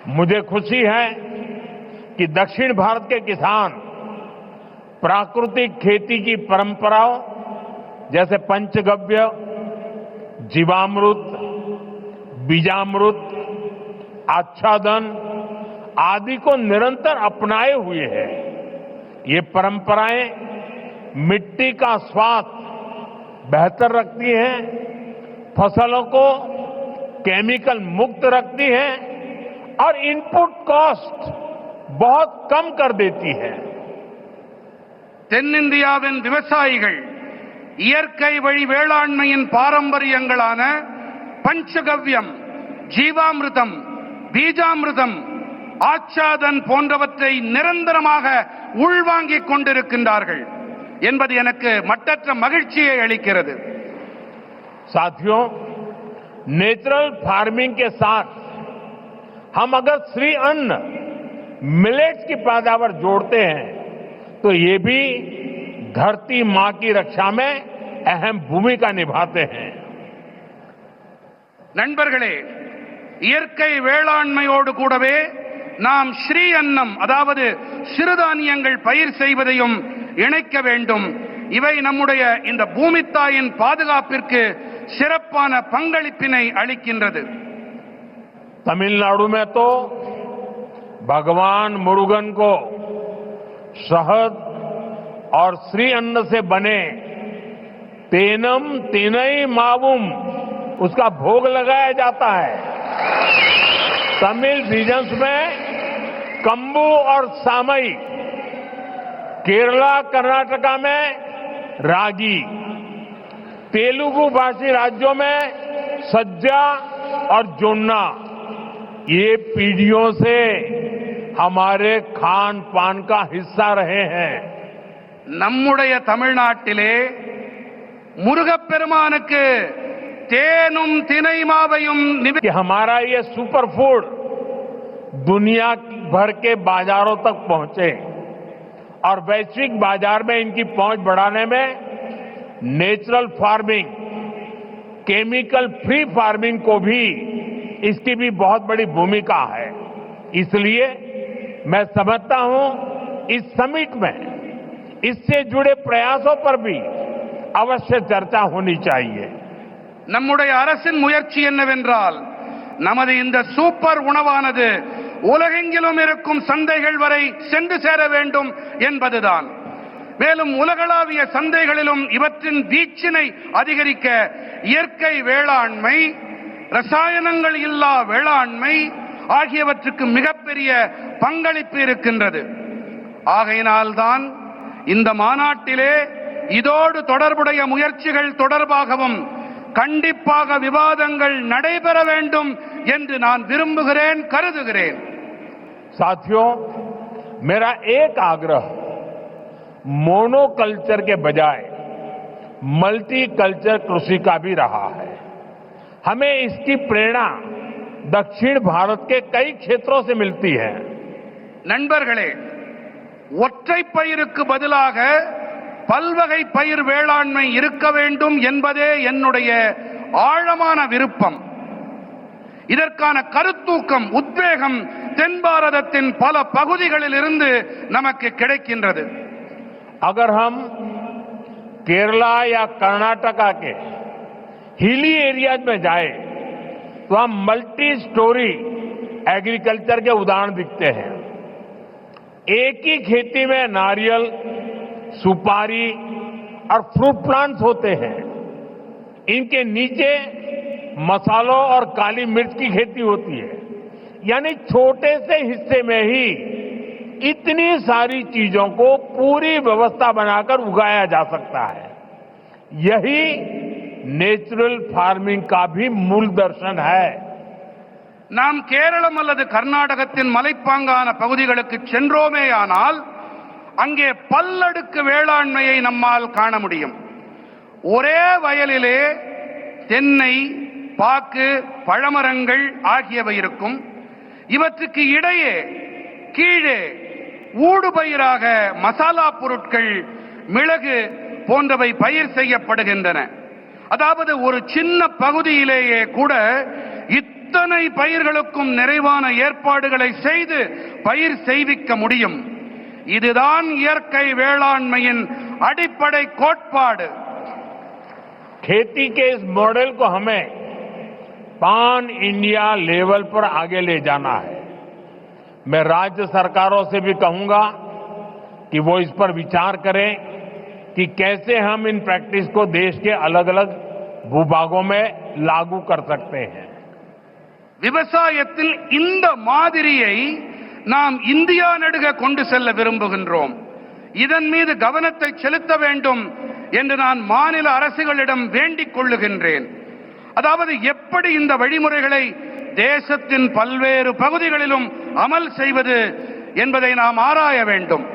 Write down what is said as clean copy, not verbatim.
मुझे खुशी है कि दक्षिण भारत के किसान प्राकृतिक खेती की परंपराओं जैसे पंचगव्य, जीवामृत, बीजामृत, आच्छादन आदि को निरंतर अपनाए हुए हैं। ये परंपराएं मिट्टी का स्वास्थ्य बेहतर रखती हैं, फसलों को केमिकल मुक्त रखती हैं और इनपुट कॉस्ट बहुत कम कर देती है। தென்னிந்தியாவின் விவசாயிகள் இயற்கை வழி வேளாண்மையின் பாரம்பரியங்களான பஞ்சகவ்யம், ஜீவாமிர்தம், பீஜாமிர்தம், ஆச்சாதன் போன்றவற்றை நிரந்தரமாக உள்வாங்கிக் கொண்டிருக்கின்றார்கள் என்பது எனக்கு மட்டற்ற மகிழ்ச்சியை அளிக்கிறது। साथियों, नेचुरल फार्मिंग के साथ हम अगर श्री अन्न, मिलेट्स की पैदावार जोड़ते हैं तो ये भी धरती मां की रक्षा में अहम भूमिका निभाते हैं। நண்பர்களே, இயற்கை வேளாண்மையோடு கூடவே நாம் ஸ்ரீ அன்னம் அதாவது சிறுதானியங்கள் பயிர் செய்வதையும் இணைக்க வேண்டும்। இவை நம்முடைய இந்த பூமித்தாயின் பாதுகாப்பிற்கு சிறப்பான பங்களிப்பினை அளிக்கின்றது। तमिलनाडु में तो भगवान मुरुगन को शहद और श्री अन्न से बने तेनम तिनई मावुम उसका भोग लगाया जाता है। तमिल रीजन्स में कंबू और सामई, केरला कर्नाटका में रागी, तेलुगु भाषी राज्यों में सज्जा और जोन्ना, ये पीढ़ियों से हमारे खान पान का हिस्सा रहे हैं। நம்முடைய தமிழ்நாட்டிலே முருகப்பெருமானுக்கு தேனும் தினை மாவையும் कि हमारा ये सुपर फूड दुनिया भर के बाजारों तक पहुंचे और वैश्विक बाजार में इनकी पहुंच बढ़ाने में natural farming, chemical free farming को भी इसकी भी बहुत बड़ी भूमिका है। इसलिए मैं समझता हूं इस समिट में इससे जुड़े प्रयासों पर भी अवश्य चर्चा होनी चाहिए। நம்முடைய அரசின் முயற்சி என்னவென்றால் நமது இந்த சூப்பர் உணவானது உலகெங்கிலும் இருக்கும் சந்தைகள் வரை சென்று சேர வேண்டும் என்பதுதான்। மேலும் உலகளாவிய சந்தைகளிலும் இவற்றின் வீச்சினை அதிகரிக்க இயற்கை வேளாண்மை, ரசாயனங்கள் இல்லா வேளாண்மை ஆகியவற்றுக்கு மிகப்பெரிய பங்களிப்பு இருக்கின்றது। ஆகையினால்தான் இந்த மாநாட்டிலே இதோடு தொடர்புடைய முயற்சிகள் தொடர்பாகவும் கண்டிப்பாக விவாதங்கள் நடைபெற வேண்டும் என்று நான் விரும்புகிறேன், கருதுகிறேன்। साथियों, मेरा एक आग्रह मोनोकल्चर के बजाय मल्टी कल्चर कृषि का भी रहा है। हमें इसकी प्रेरणा दक्षिण भारत के कई क्षेत्रों से मिलती है। நண்பர்களே, ஒற்றை பயிருக்கு பதிலாக பல்வகை பயிர் வேளாண்மை இருக்க வேண்டும் என்பதே என்னுடைய ஆழமான விருப்பம்। இதற்கான கருத்தூக்கம், உத்வேகம் தென் பாரதத்தின் பல பகுதிகளில் இருந்து நமக்கு கிடைக்கின்றது। अगर हम केरला या कर्नाटका के हिली एरियाज में जाए तो हम मल्टी स्टोरी एग्रीकल्चर के उदाहरण दिखते हैं। एक ही खेती में नारियल, सुपारी और फ्रूट प्लांट्स होते हैं। इनके नीचे मसालों और काली मिर्च की खेती होती है। यानी छोटे से हिस्से में ही इतनी सारी चीजों को पूरी व्यवस्था बनाकर उगाया जा सकता है। यही नेचुरल फार्मिंग का भी मूल दर्शन है। நாம் கேரளம் அல்லது கர்நாடகத்தின் மலைப்பாங்கான பகுதிகளுக்கு சென்றோமேயானால் அங்கே பல்லடுக்கு வேளாண்மையை நம்மால் காண முடியும்। ஒரே வயலிலே தென்னை, பாக்கு, பழமரங்கள் ஆகியவை இருக்கும்। இவற்றுக்கு இடையே கீழே ஊடுபயிராக மசாலா பொருட்கள், மிளகு போன்றவை பயிர் செய்யப்படுகின்றன। அதாவது ஒரு சின்ன பகுதியிலேயே கூட இத்தனை பயிர்களுக்கும் நிறைவான ஏற்பாடுகளை செய்து பயிர் செய்விக்க முடியும். இதுதான் இயற்கை வேளாண்மையின் அடிப்படை கோட்பாடு. खेती के इस मॉडल को हमें पान इंडिया लेवल पर आगे ले जाना है. मैं राज्य सरकारों से भी कहूंगा कि वो इस पर विचार करें कि कैसे हम इन प्रैक्टिस को देश के अलग अलग भूभागों में लागू कर सकते हैं. விவசாயத்தில் இந்த மாதிரியை நாம் இந்தியா நெடுக கொண்டு செல்ல விரும்புகின்றோம். இதன் மீது கவனத்தை செலுத்த வேண்டும் என்று நான் மாநில அரசுகளிடம் வேண்டிக் கொள்ளுகின்றேன். அதாவது எப்படி இந்த வழிமுறைகளை தேசத்தின் பல்வேறு பகுதிகளிலும் அமல் செய்வது என்பதை நாம் ஆராய வேண்டும்.